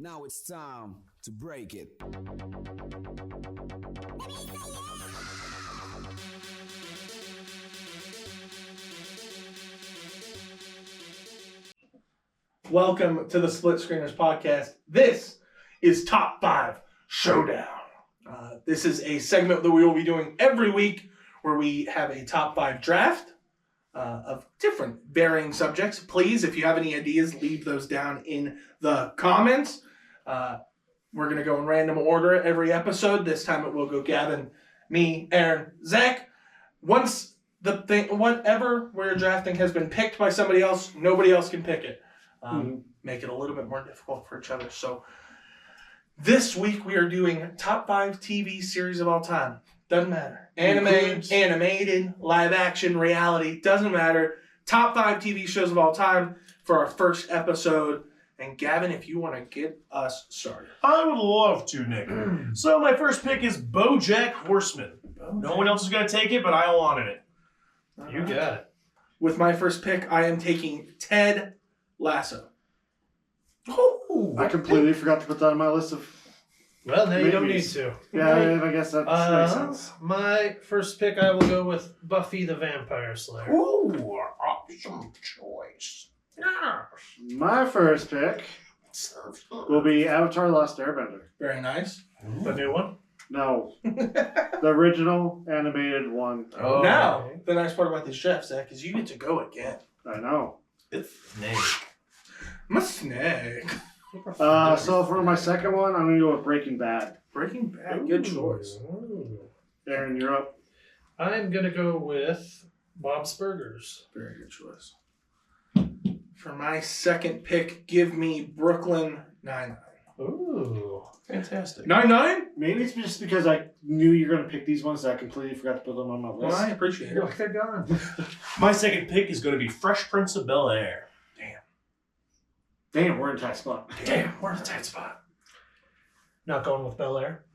Now it's time to break it. Welcome to the SplitScreeners podcast. This is Top 5 Showdown. This is a segment that we will be doing every week where we have a top 5 draft of different varying subjects. Please, if you have any ideas, leave those down in the comments. We're going to go in random order every episode. This time it will go Gavin, me, Aaron, Zach. Once whatever we're drafting has been picked by somebody else, nobody else can pick it. Make it a little bit more difficult for each other. So this week we are doing top 5 TV series of all time. Doesn't matter. Anime, animated, live action, reality, doesn't matter. Top 5 TV shows of all time for our first episode. And Gavin, if you want to get us started. I would love to, Nick. So my first pick is BoJack Horseman. No one else is going to take it, but I wanted it. You got it. With my first pick, I am taking Ted Lasso. Oh, I completely forgot to put that on my list of... Well, now you don't need Maybes. to. Yeah, I guess that makes sense. My first pick, I will go with Buffy the Vampire Slayer. Ooh, awesome choice. My first pick will be Avatar: The Last Airbender. Very nice. The new one? No. The original animated one. Oh, Now, the nice part about this draft, Zach, is you get to go again. I know. it's Nick. My snake. So for my second one, I'm going to go with Breaking Bad. Breaking Bad, good choice. Ooh. Aaron, you're up. I'm going to go with Bob's Burgers. Very good choice. For my second pick, give me Brooklyn Nine-Nine. Ooh. Fantastic. 9-9? Maybe it's just because I knew you were going to pick these ones that I completely forgot to put them on my Well, list. I appreciate You're it. like they're gone. My second pick is going to be Fresh Prince of Bel-Air. Damn, we're in a tight spot. Damn, we're in a tight spot. Not going with Bel Air.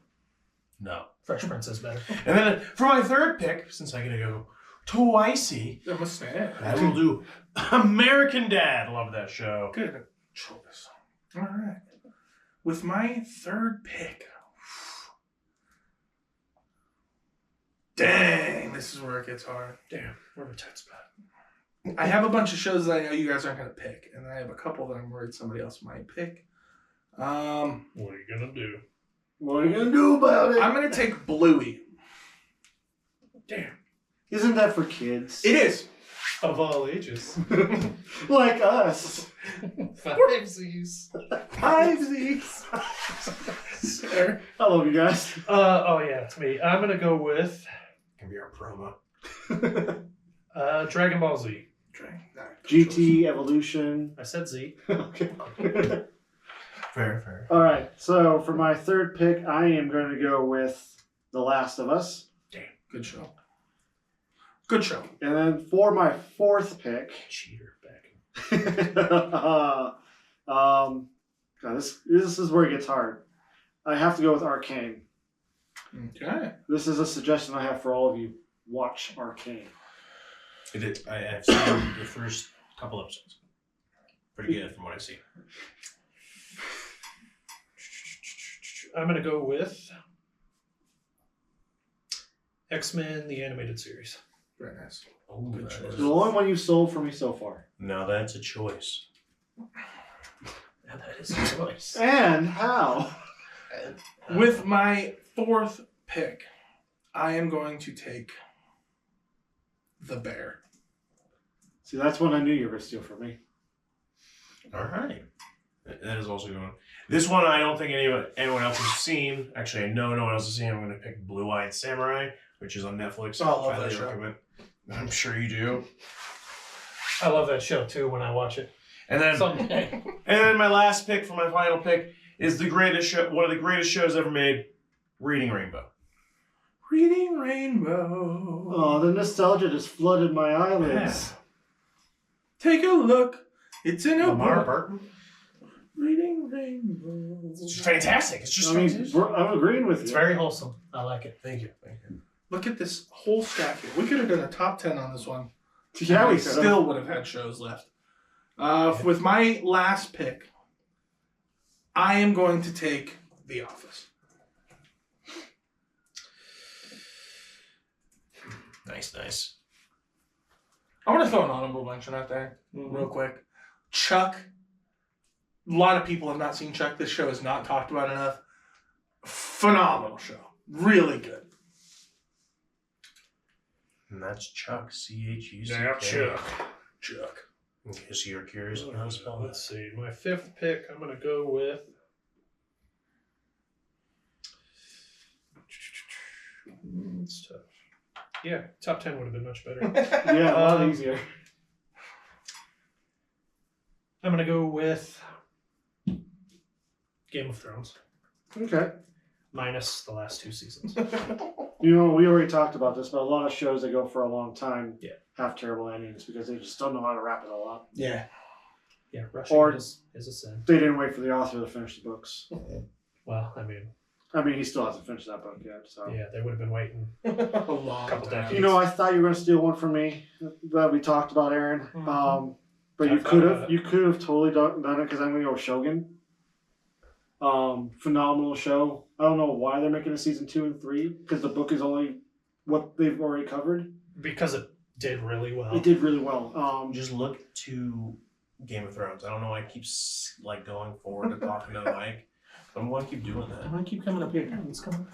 No. Fresh Prince is better. And then for my third pick, since I'm going to go twicey, I'm a snake. I will do American Dad. Love that show. Good choice. All right. With my third pick. Dang, this is where it gets hard. Damn, we're in a tight spot. I have a bunch of shows that I know you guys aren't going to pick, and I have a couple that I'm worried somebody else might pick. What are you going to do? What are you going to do about it? I'm going to take Bluey. Damn. Isn't that for kids? It is. Of all ages. Like us. 5Zs. Sir. I love you guys. Oh, yeah, it's me. I'm going to go with Can be our promo. Dragon Ball Z. GT Evolution. I said Z. Okay. Fair. All right. So for my third pick, I am going to go with The Last of Us. Good show. Good show. And then for my fourth pick, Cheater back. God, this is where it gets hard. I have to go with Arcane. Okay. This is a suggestion I have for all of you. Watch Arcane. I've seen the first couple episodes. Pretty good from what I've seen. I'm going to go with X-Men, the animated series. Very nice. Oh, Good choice. The only one you've sold for me so far. Now that's a choice. Now that is a choice. And how? With my fourth pick, I am going to take The Bear. See, that's one I knew you were going to steal from me. All right. That is also going. This one I don't think anyone else has seen. Actually, I know no one else has seen. I'm going to pick Blue-Eyed Samurai, which is on Netflix. Oh, I love Highly that show. recommend. I'm sure you do. I love that show, too, when I watch it. And then, Someday. and then my last pick for my final pick is the greatest show, one of the greatest shows ever made, Reading Rainbow. Reading Rainbow. Oh, the nostalgia just flooded my eyelids. Take a look. It's in a Lamar book. Burton. Reading Rainbow. It's just fantastic. It's just I mean, fantastic. I'm agreeing with you. It's very wholesome. I like it. Thank you. Look at this whole stack here. We could have done a top 10 on this one. Yeah, we we could still would have had shows left. With my last pick, I am going to take The Office. Nice. I want to throw an honorable mention out there real quick. Chuck. A lot of people have not seen Chuck. This show is not talked about enough. Phenomenal show. Really good. And that's Chuck. CHUCK. Yeah, Chuck. Chuck. In case you're curious on how to spell Let's that. see. My fifth pick, I'm going to go with. It's tough. Yeah, top 10 would have been much better. Yeah, a lot easier. I'm going to go with Game of Thrones, Okay. minus the last 2 seasons. You know, we already talked about this, but a lot of shows that go for a long time Yeah. have terrible endings because they just don't know how to wrap it all up. Yeah. Yeah, rushing Or- is a sin. They didn't wait for the author to finish the books. Well, I mean, He still hasn't finished that book yet. So. yeah, they would have been waiting. A long Couple time. decades. You know, I thought you were going to steal one from me that we talked about, Aaron. Mhm. But I you thought could about have. it. You could have totally done it because I'm going to go with Shogun. Phenomenal show. I don't know why they're making a season 2 and 3 because the book is only what they've already covered. Because it did really well. It did really well. Just look to Game of Thrones. I don't know why I keep going forward and talking to the mic. But I'm going to keep doing that. I'm going to keep coming up here. Let's come up.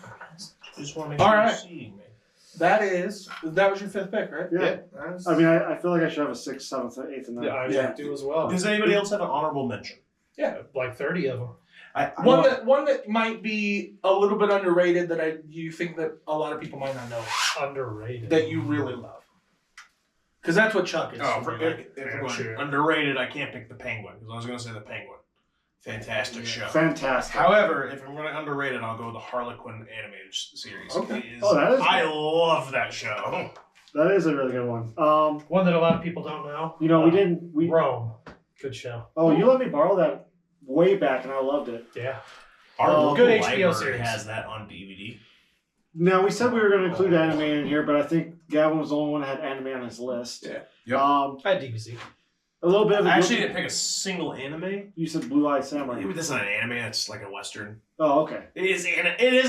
Just want to make All sure right. you're seeing me. That was your fifth pick, right? Yeah. That's- I feel like I should have a 6th, 7th, 8th, and 9th. Yeah, I Yeah. do as well. Does anybody else have an honorable mention? Like 30 of them. One that might be a little bit underrated that you think that a lot of people might not know Underrated. that you really love. Because that's what Chuck is. Oh, for if me. we're going sure. underrated, I can't pick the Penguin because I was going to say the Penguin. Fantastic show. Fantastic. However, if I'm going to underrated, I'll go with the Harlequin animated series. Okay. It is- Oh, that is I good. love that show. That is a really good one. One that a lot of people don't know. We didn't. Rome. Good show. Oh, you let me borrow that way back, and I loved it. Yeah. Our local good HBO library series. has that on DVD. Now we said we were going to include anime in here, but I think Gavin was the only one that had anime on his list. Yeah. Yep. I had DBZ. A little bit of. I actually didn't pick a single anime. You said Blue Eyed Samurai. That's not an anime. It's like a western. Oh, okay. It is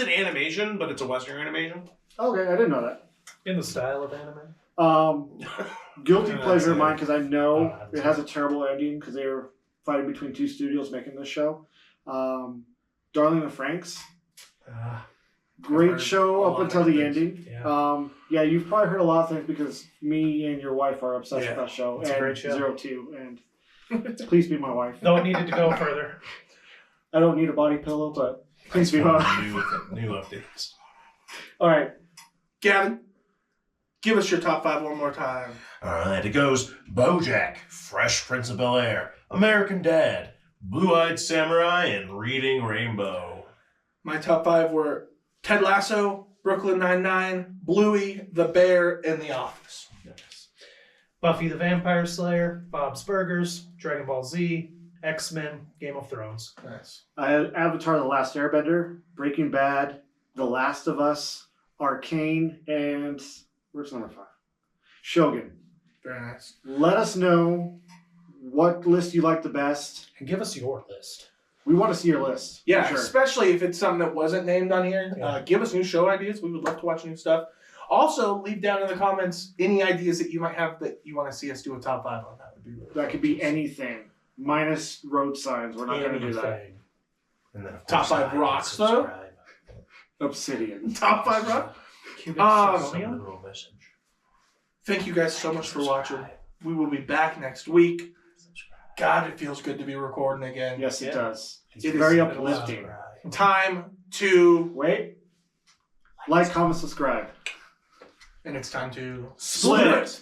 an animation, but it's a western animation. Okay, I didn't know that. In the style of anime. Guilty Yeah, pleasure of that's mine it. because I know Oh, it has a terrible ending because they were fighting between 2 studios making this show. Darling in the Franks. Great heard show a up lot until of the good ending. Yeah. Yeah, you've probably heard a lot of things because me and your wife are obsessed Yeah, with that show. it's a and great show. 02, and please be my wife. No, it needed to go further. I don't need a body pillow, but please be my wife. New updates. All right. Gavin, give us your top 5 one more time. All right, it goes BoJack, Fresh Prince of Bel-Air, American Dad, Blue-Eyed Samurai, and Reading Rainbow. My top 5 were Ted Lasso, Brooklyn Nine-Nine, Bluey, The Bear, and The Office. Buffy the Vampire Slayer, Bob's Burgers, Dragon Ball Z, X-Men, Game of Thrones. Nice. I had Avatar: The Last Airbender, Breaking Bad, The Last of Us, Arcane, and where's number 5? Shogun. Very nice. Let us know what list you like the best. And give us your list. We want to see your list. Yeah, for sure. especially if it's something that wasn't named on here. Yeah. Give us new show ideas. We would love to watch new stuff. Also, leave down in the comments any ideas that you might have that you want to see us do a top 5 on. That would be really That could be anything, minus road signs. We're not going to do that. Anything. And then, of Top course, 5 like and rocks, though? subscribe. Obsidian. Top 5 rock. Cubic Um, zirconia? Subliminal message. Thank you guys so much for watching. We will be back next week. God, it feels good to be recording again. Yes, it Yeah. does. It It's is very been a uplifting. while. Time to, Wait. Like, comment, subscribe. and it's time to Split it.